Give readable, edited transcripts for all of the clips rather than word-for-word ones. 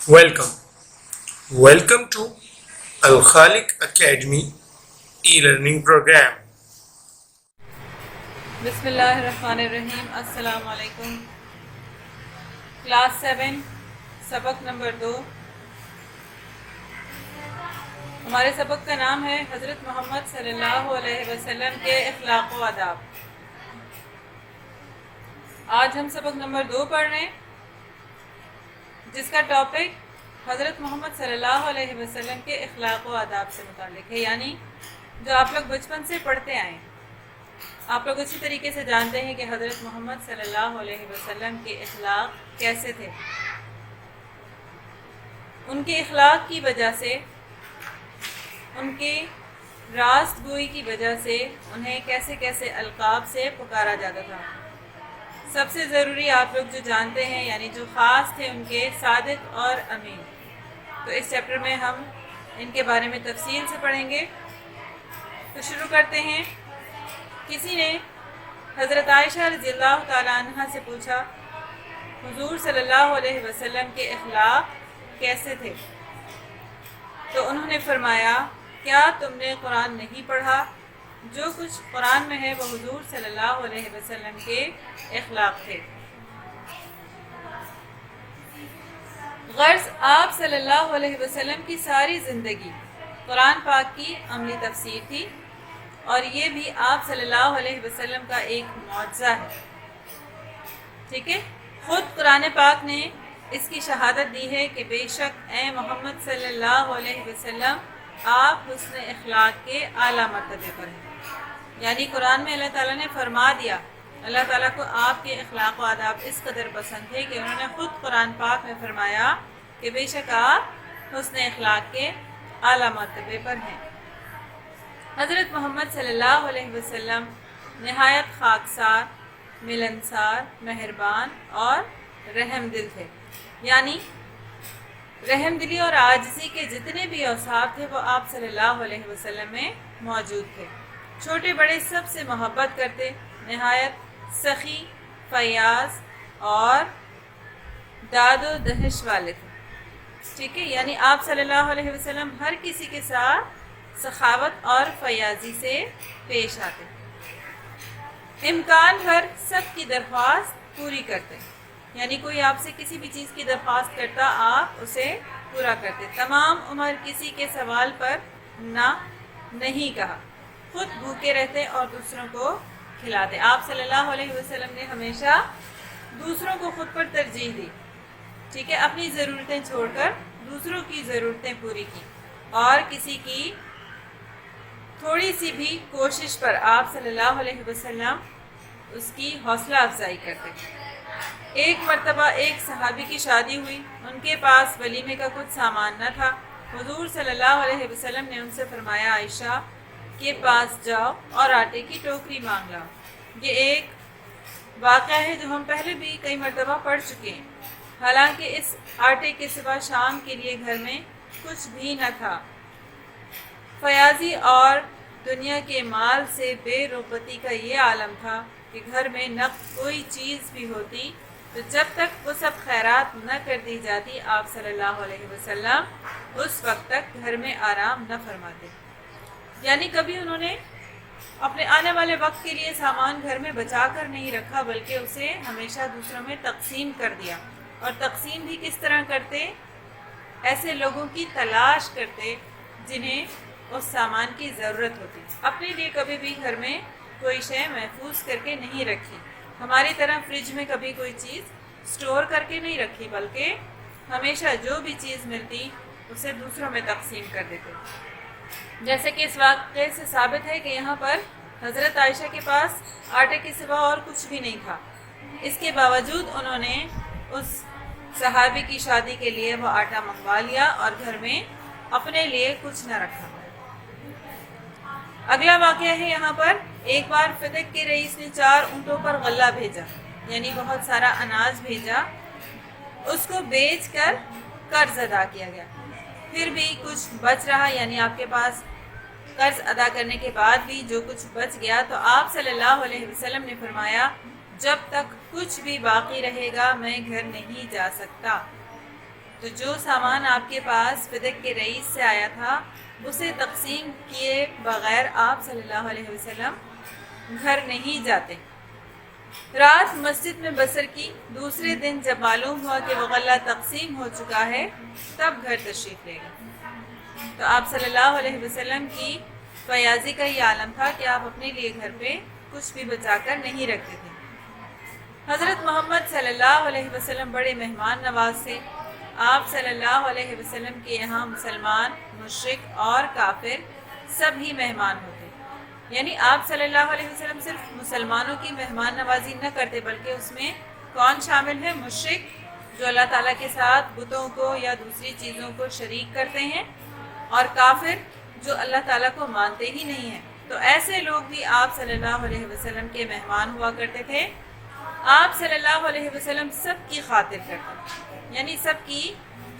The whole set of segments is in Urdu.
Welcome. Welcome to Al Khaliq Academy e-learning program. بسم اللہ الرحمن الرحیم. السلام علیکم. کلاس 7 سبق نمبر 2. ہمارے سبق کا نام ہے حضرت محمد صلی اللہ علیہ وسلم کے اخلاق و آداب. آج ہم سبق نمبر 2 پڑھ رہے ہیں جس کا ٹاپک حضرت محمد صلی اللہ علیہ وسلم کے اخلاق و آداب سے متعلق ہے، یعنی جو آپ لوگ بچپن سے پڑھتے آئے ہیں. آپ لوگ اسی طریقے سے جانتے ہیں کہ حضرت محمد صلی اللہ علیہ وسلم کے اخلاق کیسے تھے. ان کے اخلاق کی وجہ سے، ان کی راست گوئی کی وجہ سے انہیں کیسے کیسے القاب سے پکارا جاتا تھا. سب سے ضروری آپ لوگ جو جانتے ہیں، یعنی جو خاص تھے ان کے صادق اور امین. تو اس چیپٹر میں ہم ان کے بارے میں تفصیل سے پڑھیں گے. تو شروع کرتے ہیں. کسی نے حضرت عائشہ رضی اللہ تعالیٰ عنہ سے پوچھا حضور صلی اللہ علیہ وسلم کے اخلاق کیسے تھے؟ تو انہوں نے فرمایا، کیا تم نے قرآن نہیں پڑھا؟ جو کچھ قرآن میں ہے وہ حضور صلی اللہ علیہ وسلم کے اخلاق تھے. غرض آپ صلی اللہ علیہ وسلم کی ساری زندگی قرآن پاک کی عملی تفسیر تھی، اور یہ بھی آپ صلی اللہ علیہ وسلم کا ایک معجزہ ہے. ٹھیک ہے، خود قرآن پاک نے اس کی شہادت دی ہے کہ بے شک اے محمد صلی اللہ علیہ وسلم آپ حسن اخلاق کے اعلیٰ مرتبے پر ہیں. یعنی قرآن میں اللہ تعالیٰ نے فرما دیا، اللہ تعالیٰ کو آپ کے اخلاق و آداب اس قدر پسند ہے کہ انہوں نے خود قرآن پاک میں فرمایا کہ بے شک آپ حسن اخلاق کے اعلیٰ مرتبے پر ہیں. حضرت محمد صلی اللہ علیہ وسلم نہایت خاکسار، ملنسار، مہربان اور رحم دل تھے. یعنی رحم دلی اور عاجزی کے جتنے بھی اوصاف تھے وہ آپ صلی اللہ علیہ وسلم میں موجود تھے. چھوٹے بڑے سب سے محبت کرتے، نہایت سخی، فیاض اور داد و دہش والے تھے. ٹھیک ہے، یعنی آپ صلی اللہ علیہ وسلم ہر کسی کے ساتھ سخاوت اور فیاضی سے پیش آتے. امکان بھر سب کی درخواست پوری کرتے. یعنی کوئی آپ سے کسی بھی چیز کی درخواست کرتا آپ اسے پورا کرتے. تمام عمر کسی کے سوال پر نہ نہیں کہا. خود بھوکے رہتے اور دوسروں کو کھلاتے. آپ صلی اللہ علیہ وسلم نے ہمیشہ دوسروں کو خود پر ترجیح دی. ٹھیک ہے، اپنی ضرورتیں چھوڑ کر دوسروں کی ضرورتیں پوری کی، اور کسی کی تھوڑی سی بھی کوشش پر آپ صلی اللہ علیہ وسلم اس کی حوصلہ افزائی کرتے. ایک مرتبہ ایک صحابی کی شادی ہوئی، ان کے پاس ولیمے کا کچھ سامان نہ تھا. حضور صلی اللہ علیہ وسلم نے ان سے فرمایا، عائشہ کے پاس جاؤ اور آٹے کی ٹوکری مانگ لاؤ. یہ ایک واقعہ ہے جو ہم پہلے بھی کئی مرتبہ پڑھ چکے ہیں. حالانکہ اس آٹے کے سوا شام کے لیے گھر میں کچھ بھی نہ تھا. فیاضی اور دنیا کے مال سے بے رغبتی کا یہ عالم تھا کہ گھر میں نقد کوئی چیز بھی ہوتی تو جب تک وہ سب خیرات نہ کر دی جاتی آپ صلی اللہ علیہ وسلم اس وقت تک گھر میں آرام نہ فرماتے. یعنی کبھی انہوں نے اپنے آنے والے وقت کے لیے سامان گھر میں بچا کر نہیں رکھا، بلکہ اسے ہمیشہ دوسروں میں تقسیم کر دیا. اور تقسیم بھی کس طرح کرتے؟ ایسے لوگوں کی تلاش کرتے جنہیں اس سامان کی ضرورت ہوتی. اپنے لیے کبھی بھی گھر میں کوئی شے محفوظ کر کے نہیں رکھی. ہماری طرح فریج میں کبھی کوئی چیز سٹور کر کے نہیں رکھی، بلکہ ہمیشہ جو بھی چیز ملتی اسے دوسروں میں تقسیم کر دیتے. جیسے کہ اس واقعے سے ثابت ہے کہ یہاں پر حضرت عائشہ کے پاس آٹے کے سوا اور کچھ بھی نہیں تھا. اس کے باوجود انہوں نے اس صحابی کی شادی کے لیے وہ آٹا منگوا لیا اور گھر میں اپنے لیے کچھ نہ رکھا. اگلا واقعہ ہے یہاں پر. ایک بار فتق کے رئیس نے 4 اونٹوں پر غلہ بھیجا، یعنی بہت سارا اناج بھیجا. اس کو بیچ کر قرض ادا کیا گیا. پھر بھی کچھ بچ رہا، یعنی آپ کے پاس قرض ادا کرنے کے بعد بھی جو کچھ بچ گیا تو آپ صلی اللہ علیہ وسلم نے فرمایا، جب تک کچھ بھی باقی رہے گا میں گھر نہیں جا سکتا. تو جو سامان آپ کے پاس فدق کے رئیس سے آیا تھا اسے تقسیم کیے بغیر آپ صلی اللہ علیہ وسلم گھر نہیں جاتے۔ رات مسجد میں بسر کی، دوسرے دن جب معلوم ہوا کہ وہ غلہ تقسیم ہو چکا ہے تب گھر تشریف لے گئے۔ تو آپ صلی اللہ علیہ وسلم کی فیاضی کا یہ عالم تھا کہ آپ اپنے لیے گھر پہ کچھ بھی بچا کر نہیں رکھتے تھے۔ حضرت محمد صلی اللہ علیہ وسلم بڑے مہمان نواز تھے۔ آپ صلی اللہ علیہ وسلم کے یہاں مسلمان، مشرک اور کافر سب ہی مہمان ہوتے، یعنی آپ صلی اللہ علیہ وسلم صرف مسلمانوں کی مہمان نوازی نہ کرتے بلکہ اس میں کون شامل ہے؟ مشرک جو اللہ تعالیٰ کے ساتھ بتوں کو یا دوسری چیزوں کو شریک کرتے ہیں، اور کافر جو اللہ تعالیٰ کو مانتے ہی نہیں ہیں۔ تو ایسے لوگ بھی آپ صلی اللہ علیہ وسلم کے مہمان ہوا کرتے تھے۔ آپ صلی اللہ علیہ وسلم سب کی خاطر کرتے، یعنی سب کی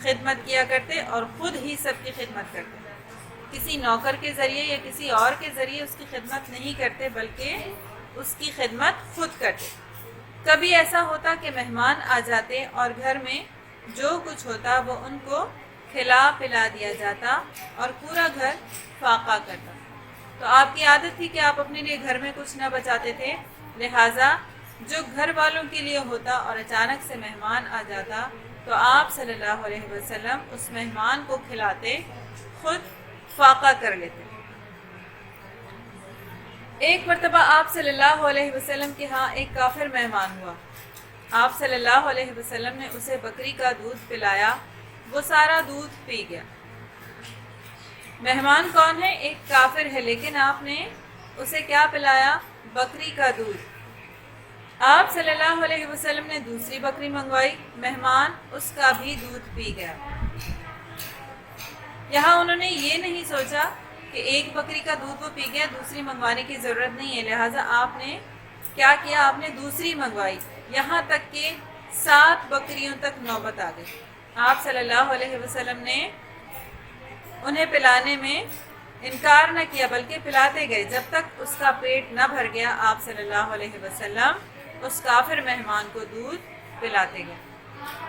خدمت کیا کرتے اور خود ہی سب کی خدمت کرتے، کسی نوکر کے ذریعے یا کسی اور کے ذریعے اس کی خدمت نہیں کرتے بلکہ اس کی خدمت خود کرتے۔ کبھی ایسا ہوتا کہ مہمان آ جاتے اور گھر میں جو کچھ ہوتا وہ ان کو کھلا پلا دیا جاتا اور پورا گھر فاقہ کرتا۔ تو آپ کی عادت تھی کہ آپ اپنے لیے گھر میں کچھ نہ بچاتے تھے، لہٰذا جو گھر والوں کے لیے ہوتا اور اچانک سے مہمان آ جاتا تو آپ صلی اللہ علیہ وسلم اس مہمان کو کھلاتے، خود فاقہ کر لیتے۔ ایک مرتبہ آپ صلی اللہ علیہ وسلم کے ہاں ایک کافر مہمان ہوا۔ آپ صلی اللہ علیہ وسلم نے اسے بکری کا دودھ پلایا، وہ سارا دودھ پی گیا۔ مہمان کون ہے؟ ایک کافر ہے، لیکن آپ نے اسے کیا پلایا؟ بکری کا دودھ۔ آپ صلی اللہ علیہ وسلم نے دوسری بکری منگوائی، مہمان اس کا بھی دودھ پی گیا۔ یہاں انہوں نے یہ نہیں سوچا کہ ایک بکری کا دودھ وہ پی گیا، دوسری منگوانے کی ضرورت نہیں ہے، لہٰذا آپ نے کیا کیا؟ آپ نے دوسری منگوائی، یہاں تک کہ 7 بکریوں تک نوبت آ گئی۔ آپ صلی اللہ علیہ وسلم نے انہیں پلانے میں انکار نہ کیا بلکہ پلاتے گئے جب تک اس کا پیٹ نہ بھر گیا۔ آپ صلی اللہ علیہ وسلم اس کافر مہمان کو دودھ پلاتے گئے۔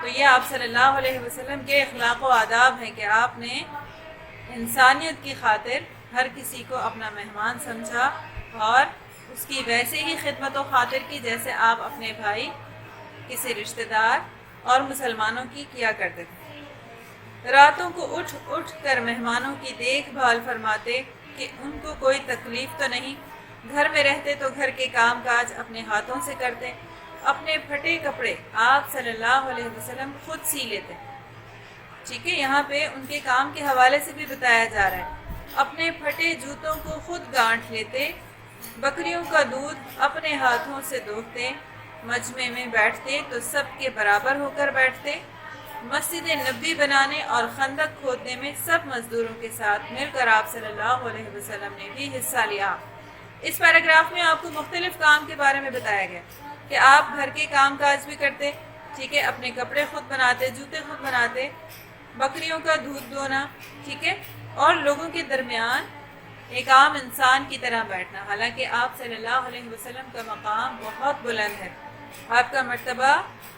تو یہ آپ صلی اللہ علیہ وسلم کے اخلاق و آداب ہیں کہ آپ نے انسانیت کی خاطر ہر کسی کو اپنا مہمان سمجھا اور اس کی ویسے ہی خدمت و خاطر کی جیسے آپ اپنے بھائی، کسی رشتہ دار اور مسلمانوں کی کیا کرتے تھے۔ راتوں کو اٹھ اٹھ کر مہمانوں کی دیکھ بھال فرماتے کہ ان کو کوئی تکلیف تو نہیں۔ گھر میں رہتے تو گھر کے کام کاج اپنے ہاتھوں سے کرتے، اپنے پھٹے کپڑے آپ صلی اللہ علیہ وسلم خود سی لیتے۔ ٹھیک ہے، یہاں پہ ان کے کام کے حوالے سے بھی بتایا جا رہا ہے۔ اپنے پھٹے جوتوں کو خود گانٹھ لیتے، بکریوں کا دودھ اپنے ہاتھوں سے دوہتے، مجمع میں بیٹھتے تو سب کے برابر ہو کر بیٹھتے۔ مسجد نبوی بنانے اور خندق کھودنے میں سب مزدوروں کے ساتھ مل کر آپ صلی اللہ علیہ وسلم نے بھی حصہ لیا۔ اس پیراگراف میں آپ کو مختلف کام کے بارے میں بتایا گیا کہ آپ گھر کے کام کاج بھی کرتے، ٹھیک ہے، اپنے کپڑے خود بناتے، جوتے خود بناتے، بکریوں کا دودھ دونا، ٹھیک ہے، اور لوگوں کے درمیان ایک عام انسان کی طرح بیٹھنا۔ حالانکہ آپ صلی اللہ علیہ وسلم کا مقام بہت بلند ہے، آپ کا مرتبہ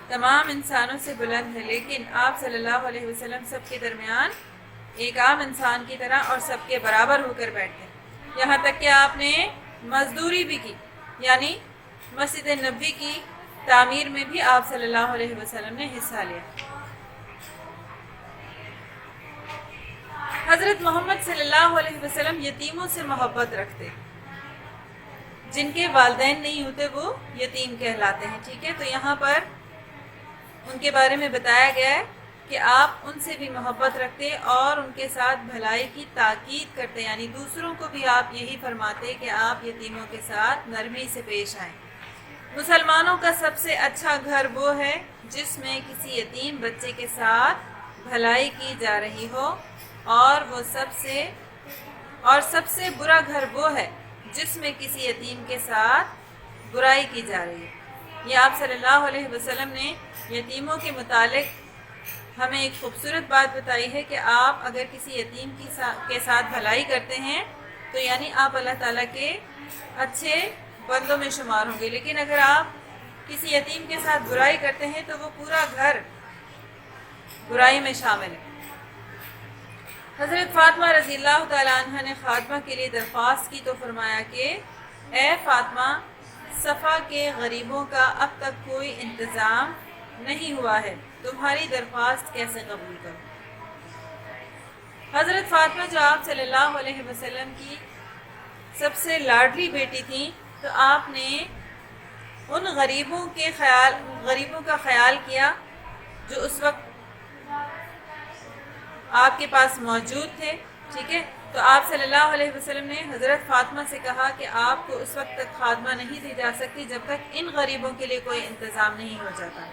تمام انسانوں سے بلند ہے، لیکن آپ صلی اللہ علیہ وسلم سب کے درمیان ایک عام انسان کی طرح اور سب کے برابر ہو کر بیٹھتے ہیں۔ یہاں تک کہ آپ نے مزدوری بھی کی، یعنی مسجد نبوی کی تعمیر میں بھی آپ صلی اللہ علیہ وسلم نے حصہ لیا۔ حضرت محمد صلی اللہ علیہ وسلم یتیموں سے محبت رکھتے، جن کے والدین نہیں ہوتے وہ یتیم کہلاتے ہیں، ٹھیک ہے۔ تو یہاں پر ان کے بارے میں بتایا گیا ہے کہ آپ ان سے بھی محبت رکھتے اور ان کے ساتھ بھلائی کی تاکید کرتے، یعنی دوسروں کو بھی آپ یہی فرماتے کہ آپ یتیموں کے ساتھ نرمی سے پیش آئیں۔ مسلمانوں کا سب سے اچھا گھر وہ ہے جس میں کسی یتیم بچے کے ساتھ بھلائی کی جا رہی ہو، اور سب سے برا گھر وہ ہے جس میں کسی یتیم کے ساتھ برائی کی جا رہی ہے۔ یہ آپ صلی اللہ علیہ وسلم نے یتیموں کے متعلق ہمیں ایک خوبصورت بات بتائی ہے کہ آپ اگر کسی یتیم کے ساتھ بھلائی کرتے ہیں تو یعنی آپ اللہ تعالیٰ کے اچھے بندوں میں شمار ہوں گے، لیکن اگر آپ کسی یتیم کے ساتھ برائی کرتے ہیں تو وہ پورا گھر برائی میں شامل ہے۔ حضرت فاطمہ رضی اللہ تعالیٰ عنہ نے خاتمہ کے لیے درخواست کی تو فرمایا کہ اے فاطمہ، صفا کے غریبوں کا اب تک کوئی انتظام نہیں ہوا ہے، تمہاری درخواست کیسے قبول کروں؟ حضرت فاطمہ جو آپ صلی اللہ علیہ وسلم کی سب سے لاڈلی بیٹی تھیں، تو آپ نے ان غریبوں کا خیال کیا جو اس وقت آپ کے پاس موجود تھے، ٹھیک ہے۔ تو آپ صلی اللہ علیہ وسلم نے حضرت فاطمہ سے کہا کہ آپ کو اس وقت تک خاتمہ نہیں دی جا سکتی جب تک ان غریبوں کے لیے کوئی انتظام نہیں ہو جاتا۔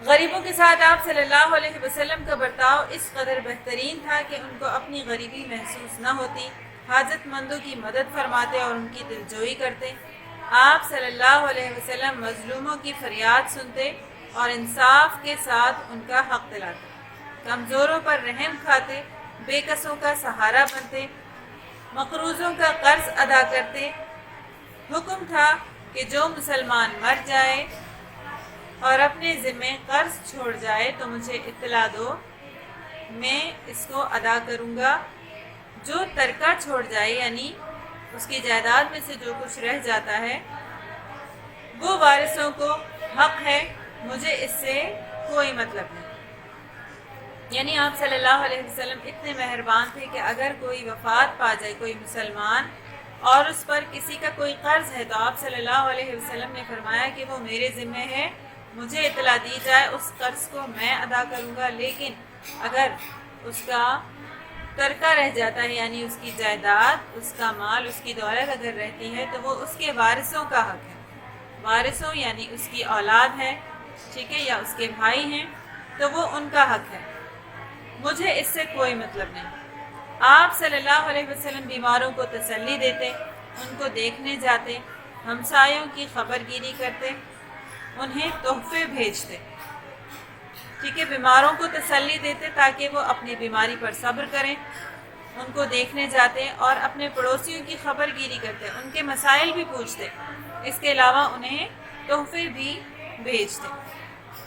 غریبوں کے ساتھ آپ صلی اللہ علیہ وسلم کا برتاؤ اس قدر بہترین تھا کہ ان کو اپنی غریبی محسوس نہ ہوتی، حاجت مندوں کی مدد فرماتے اور ان کی دلجوئی کرتے۔ آپ صلی اللہ علیہ وسلم مظلوموں کی فریاد سنتے اور انصاف کے ساتھ ان کا حق دلاتے، کمزوروں پر رحم کھاتے، بے کسوں کا سہارا بنتے، مقروضوں کا قرض ادا کرتے۔ حکم تھا کہ جو مسلمان مر جائے اور اپنے ذمے قرض چھوڑ جائے تو مجھے اطلاع دو، میں اس کو ادا کروں گا۔ جو ترکہ چھوڑ جائے یعنی اس کی جائیداد میں سے جو کچھ رہ جاتا ہے وہ وارثوں کو حق ہے، مجھے اس سے کوئی مطلب نہیں۔ یعنی آپ صلی اللہ علیہ وسلم اتنے مہربان تھے کہ اگر کوئی وفات پا جائے کوئی مسلمان اور اس پر کسی کا کوئی قرض ہے تو آپ صلی اللہ علیہ وسلم نے فرمایا کہ وہ میرے ذمے ہے، مجھے اطلاع دی جائے، اس قرض کو میں ادا کروں گا۔ لیکن اگر اس کا ترکہ رہ جاتا ہے یعنی اس کی جائیداد، اس کا مال، اس کی دولت اگر رہتی ہے تو وہ اس کے وارثوں کا حق ہے۔ وارثوں یعنی اس کی اولاد ہے، ٹھیک ہے، یا اس کے بھائی ہیں، تو وہ ان کا حق ہے، مجھے اس سے کوئی مطلب نہیں۔ آپ صلی اللہ علیہ وسلم بیماروں کو تسلی دیتے، ان کو دیکھنے جاتے، ہمسایوں کی خبر گیری کرتے، انہیں تحفے بھیجتے، ٹھیک ہے، بیماروں کو تسلی دیتے تاکہ وہ اپنی بیماری پر صبر کریں، ان کو دیکھنے جاتے اور اپنے پڑوسیوں کی خبر گیری کرتے، ان کے مسائل بھی پوچھتے، اس کے علاوہ انہیں تحفے بھی بھیجتے،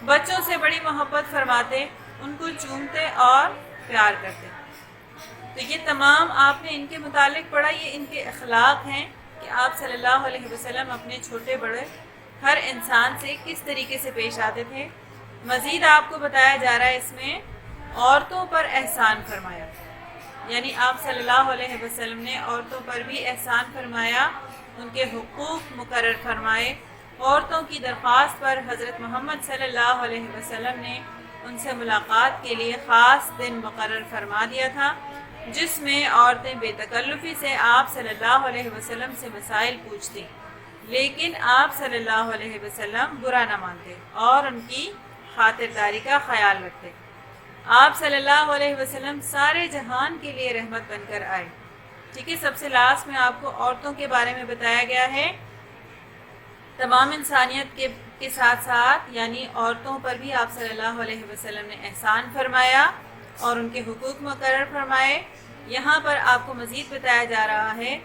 بچوں سے بڑی محبت فرماتے، ان کو چومتے اور پیار کرتے۔ تو یہ تمام آپ نے ان کے متعلق پڑھا، یہ ان کے اخلاق ہیں کہ آپ صلی اللہ علیہ وسلم اپنے چھوٹے بڑے ہر انسان سے کس طریقے سے پیش آتے تھے۔ مزید آپ کو بتایا جا رہا ہے اس میں عورتوں پر احسان فرمایا، یعنی آپ صلی اللہ علیہ وسلم نے عورتوں پر بھی احسان فرمایا، ان کے حقوق مقرر فرمائے۔ عورتوں کی درخواست پر حضرت محمد صلی اللہ علیہ وسلم نے ان سے ملاقات کے لیے خاص دن مقرر فرما دیا تھا، جس میں عورتیں بے تکلفی سے آپ صلی اللہ علیہ وسلم سے مسائل پوچھتی، لیکن آپ صلی اللہ علیہ وسلم برا نہ مانتے اور ان کی خاطرداری کا خیال رکھتے۔ آپ صلی اللہ علیہ وسلم سارے جہان کے لیے رحمت بن کر آئے، ٹھیک ہے۔ سب سے لاسٹ میں آپ کو عورتوں کے بارے میں بتایا گیا ہے، تمام انسانیت کے ساتھ ساتھ یعنی عورتوں پر بھی آپ صلی اللہ علیہ وسلم نے احسان فرمایا اور ان کے حقوق مقرر فرمائے۔ یہاں پر آپ کو مزید بتایا جا رہا ہے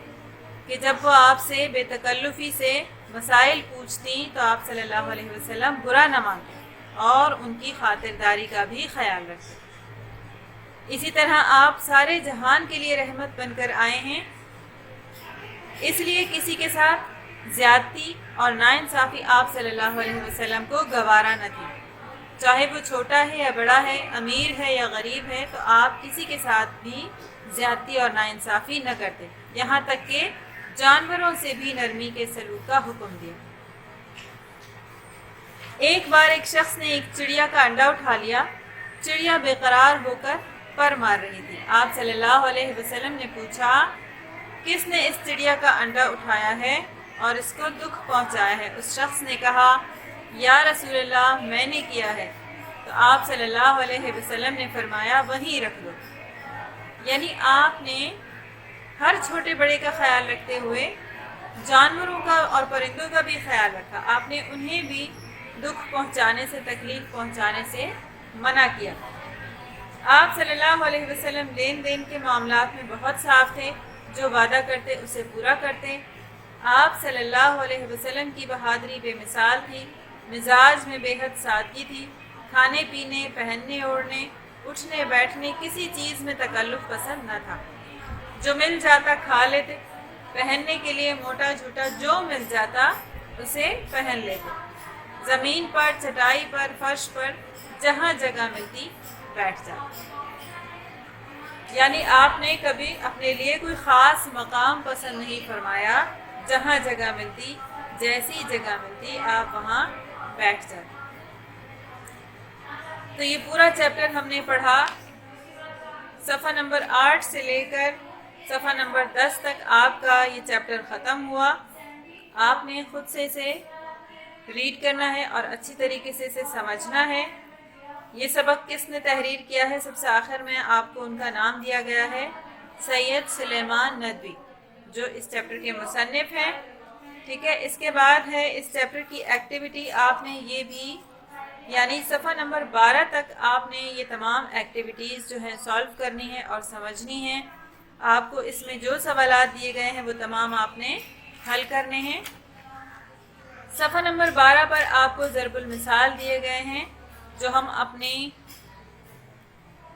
کہ جب وہ آپ سے بے تکلفی سے مسائل پوچھتی تو آپ صلی اللہ علیہ وسلم برا نہ مانتے اور ان کی خاطرداری کا بھی خیال رکھتے۔ اسی طرح آپ سارے جہان کے لیے رحمت بن کر آئے ہیں، اس لیے کسی کے ساتھ زیادتی اور ناانصافی آپ صلی اللہ علیہ وسلم کو گوارا نہ تھی، چاہے وہ چھوٹا ہے یا بڑا ہے، امیر ہے یا غریب ہے، تو آپ کسی کے ساتھ بھی زیادتی اور ناانصافی نہ کرتے، یہاں تک کہ جانوروں سے بھی نرمی کے سلوک کا حکم دیا۔ ایک بار ایک شخص نے ایک چڑیا کا انڈا اٹھا لیا، چڑیا بے قرار ہو کر پر مار رہی تھی۔ آپ صلی اللہ علیہ وسلم نے پوچھا، کس نے اس چڑیا کا انڈا اٹھایا ہے اور اس کو دکھ پہنچایا ہے؟ اس شخص نے کہا، یا رسول اللہ، میں نے کیا ہے۔ تو آپ صلی اللہ علیہ وسلم نے فرمایا، وہیں رکھ دو، یعنی آپ نے ہر چھوٹے بڑے کا خیال رکھتے ہوئے جانوروں کا اور پرندوں کا بھی خیال رکھا، آپ نے انہیں بھی دکھ پہنچانے سے، تکلیف پہنچانے سے منع کیا۔ آپ صلی اللہ علیہ وسلم لین دین کے معاملات میں بہت صاف تھے، جو وعدہ کرتے اسے پورا کرتے۔ آپ صلی اللہ علیہ وسلم کی بہادری بے مثال تھی، مزاج میں بے حد سادگی تھی، کھانے پینے، پہننے اوڑھنے، اٹھنے بیٹھنے کسی چیز میں تکلف پسند نہ تھا۔ جو مل جاتا کھا لیتے، پہننے کے لیے موٹا جھوٹا جو مل جاتا اسے پہن لیتے، زمین پر، چٹائی پر، فرش پر، جہاں جگہ ملتی بیٹھ جاتے۔ یعنی آپ نے کبھی اپنے لیے کوئی خاص مقام پسند نہیں فرمایا، جہاں جگہ ملتی، جیسی جگہ ملتی آپ وہاں بیٹھ جاتے۔ تو یہ پورا چیپٹر ہم نے پڑھا، صفحہ نمبر 8 سے لے کر صفحہ نمبر 10 تک آپ کا یہ چیپٹر ختم ہوا۔ آپ نے خود سے اسے ریڈ کرنا ہے اور اچھی طریقے سے اسے سمجھنا ہے۔ یہ سبق کس نے تحریر کیا ہے؟ سب سے آخر میں آپ کو ان کا نام دیا گیا ہے، سید سلیمان ندوی، جو اس چیپٹر کے مصنف ہیں۔ ٹھیک ہے، اس کے بعد ہے اس چیپٹر کی ایکٹیویٹی۔ آپ نے یہ بھی یعنی صفحہ نمبر 12 تک آپ نے یہ تمام ایکٹیویٹیز جو ہیں سالو کرنی ہے اور سمجھنی ہیں۔ آپ کو اس میں جو سوالات دیے گئے ہیں وہ تمام آپ نے حل کرنے ہیں۔ صفحہ نمبر 12 پر آپ کو ضرب المثال دیے گئے ہیں جو ہم اپنی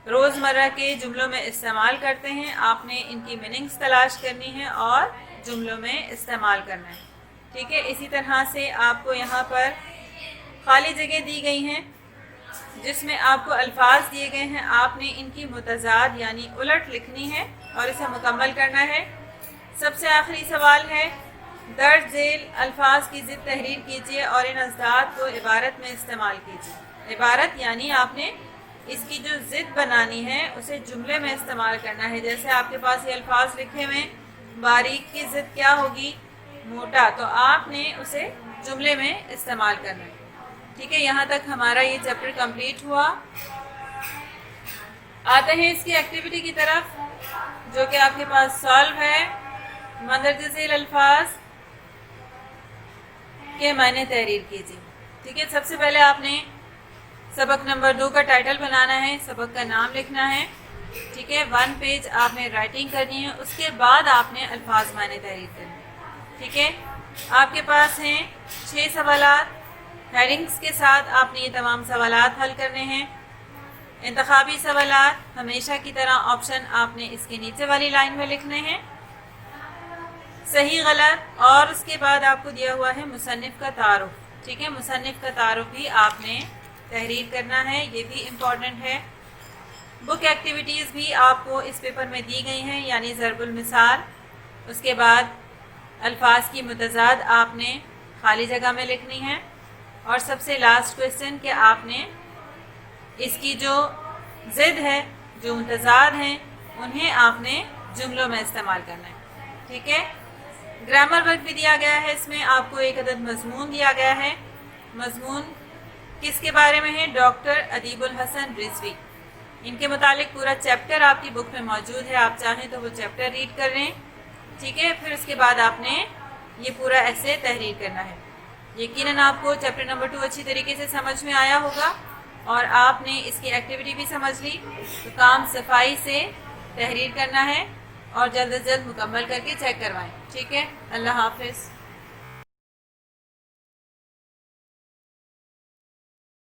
روزمرہ کے جملوں میں استعمال کرتے ہیں۔ آپ نے ان کی میننگز تلاش کرنی ہے اور جملوں میں استعمال کرنا ہے۔ ٹھیک ہے، اسی طرح سے آپ کو یہاں پر خالی جگہ دی گئی ہیں جس میں آپ کو الفاظ دیے گئے ہیں، آپ نے ان کی متضاد یعنی الٹ لکھنی ہے اور اسے مکمل کرنا ہے۔ سب سے آخری سوال ہے، درج ذیل الفاظ کی ضد تحریر کیجیے اور ان ازداد کو عبارت میں استعمال کیجیے۔ عبارت یعنی آپ نے اس کی جو ضد بنانی ہے اسے جملے میں استعمال کرنا ہے۔ جیسے آپ کے پاس یہ الفاظ لکھے ہوئے، باریک کی ضد کیا ہوگی؟ موٹا، تو آپ نے اسے جملے میں استعمال کرنا ہے۔ ٹھیک ہے، یہاں تک ہمارا یہ چیپٹر کمپلیٹ ہوا۔ آتے ہیں اس کی ایکٹیویٹی کی طرف جو کہ آپ کے پاس سالو ہے۔ مندرجہ ذیل الفاظ کے معنی تحریر کیجیے۔ ٹھیک ہے، سب سے پہلے آپ نے سبق نمبر 2 کا ٹائٹل بنانا ہے، سبق کا نام لکھنا ہے۔ ٹھیک ہے، 1 پیج آپ نے رائٹنگ کرنی ہے، اس کے بعد آپ نے الفاظ معنی تحریر کرنے ہیں۔ ٹھیک ہے، آپ کے پاس ہیں 6 سوالات، ہیڈنگز کے ساتھ آپ نے یہ تمام سوالات حل کرنے ہیں۔ انتخابی سوالات ہمیشہ کی طرح آپشن آپ نے اس کے نیچے والی لائن میں لکھنے ہیں، صحیح غلط، اور اس کے بعد آپ کو دیا ہوا ہے مصنف کا تعارف۔ ٹھیک ہے، مصنف کا تعارف بھی آپ نے تحریر کرنا ہے، یہ بھی امپورٹنٹ ہے۔ بک ایکٹیویٹیز بھی آپ کو اس پیپر میں دی گئی ہیں، یعنی ضرب المثال، اس کے بعد الفاظ کی متضاد آپ نے خالی جگہ میں لکھنی ہے، اور سب سے لاسٹ کویسچن کہ آپ نے اس کی جو ضد ہے، جو متضاد ہیں، انہیں آپ نے جملوں میں استعمال کرنا ہے۔ ٹھیک ہے، گرامر ورک بھی دیا گیا ہے، اس میں آپ کو ایک عدد مضمون دیا گیا ہے۔ مضمون کس کے بارے میں ہے؟ ڈاکٹر ادیب الحسن رضوی، ان کے متعلق پورا چیپٹر آپ کی بک میں موجود ہے، آپ چاہیں تو وہ چیپٹر ریڈ کر لیں۔ ٹھیک ہے، پھر اس کے بعد آپ نے یہ پورا ایسے تحریر کرنا ہے۔ یقیناً آپ کو چیپٹر نمبر 2 اچھی طریقے سے سمجھ میں آیا ہوگا اور آپ نے اس کی ایکٹیویٹی بھی سمجھ لی، تو کام صفائی سے تحریر کرنا ہے اور جلد از جلد مکمل کر کے چیک کروائیں۔ ٹھیک ہے، اللہ حافظ۔